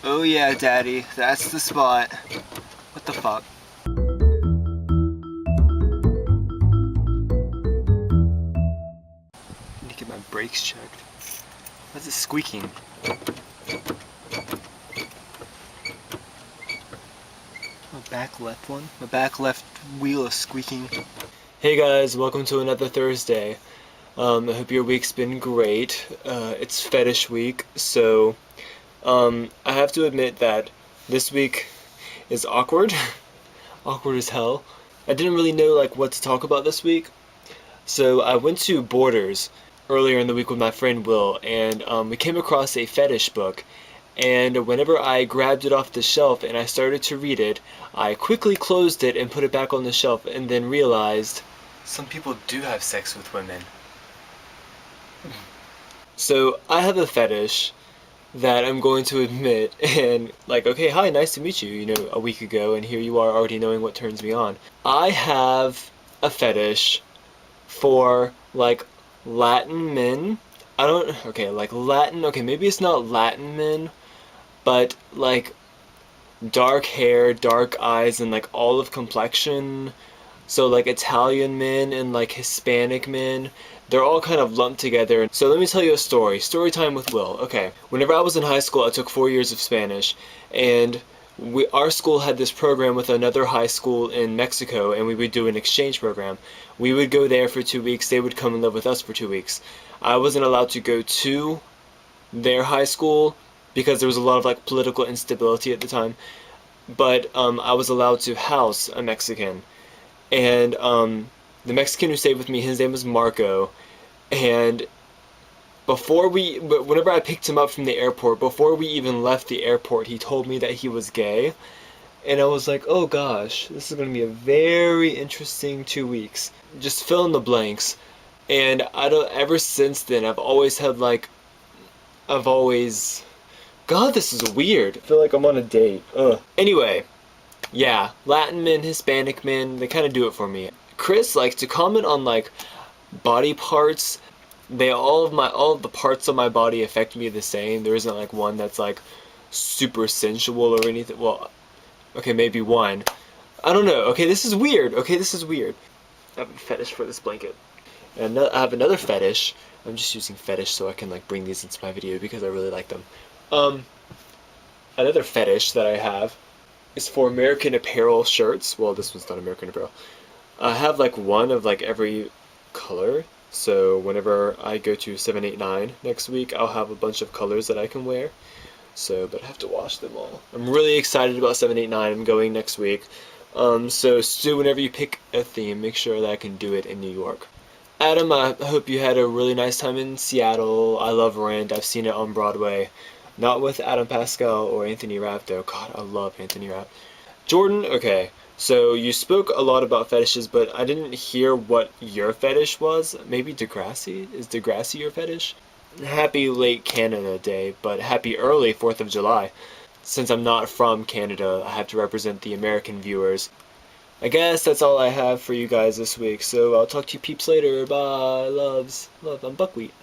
Oh yeah, Daddy, that's the spot. What the fuck? I need to get my brakes checked. What's it squeaking? My back left one? My back left wheel is squeaking. Hey guys, welcome to another Thursday. I hope your week's been great. It's fetish week, so I have to admit that this week is awkward. Awkward as hell. I didn't really know what to talk about this week, so I went to Borders earlier in the week with my friend Will, and we came across a fetish book. And whenever I grabbed it off the shelf and I started to read it, I quickly closed it and put it back on the shelf, and then realized some people do have sex with women. So I have a fetish that I'm going to admit, and okay, hi, nice to meet you, a week ago, and here you are already knowing what turns me on. I have a fetish for Latin men. Okay, maybe it's not Latin men, but dark hair, dark eyes, and olive complexion. So Italian men and Hispanic men, they're all kind of lumped together. So let me tell you a story. Story time with Will. Okay, whenever I was in high school, I took 4 years of Spanish, and our school had this program with another high school in Mexico, and we would do an exchange program. We would go there for 2 weeks, they would come and live with us for 2 weeks. I wasn't allowed to go to their high school because there was a lot of political instability at the time, but I was allowed to house a Mexican. And the Mexican who stayed with me, his name was Marco, and whenever I picked him up from the airport, before we even left the airport, he told me that he was gay, and I was like, oh gosh, this is going to be a very interesting 2 weeks. Just fill in the blanks. And ever since then, I've always had God, this is weird. I feel like I'm on a date. Ugh. Anyway, yeah, Latin men, Hispanic men, they kind of do it for me. Chris likes to comment on body parts. All of the parts of my body affect me the same. There isn't one that's super sensual or anything. Well, okay, maybe one. I don't know. Okay, this is weird. I have a fetish for this blanket. And I have another fetish. I'm just using fetish so I can bring these into my video because I really like them. Another fetish that I have is for American Apparel shirts. Well, this one's not American Apparel. I have one of every color. So whenever I go to 789 next week, I'll have a bunch of colors that I can wear. But I have to wash them all. I'm really excited about 789. I'm going next week. So Stu, whenever you pick a theme, make sure that I can do it in New York. Adam, I hope you had a really nice time in Seattle. I love Rent. I've seen it on Broadway. Not with Adam Pascal or Anthony Rapp, though. God, I love Anthony Rapp. Jordan, okay. So you spoke a lot about fetishes, but I didn't hear what your fetish was. Maybe Degrassi? Is Degrassi your fetish? Happy late Canada Day, but happy early 4th of July. Since I'm not from Canada, I have to represent the American viewers. I guess that's all I have for you guys this week, so I'll talk to you peeps later. Bye, loves. Love, I'm Buckwheat.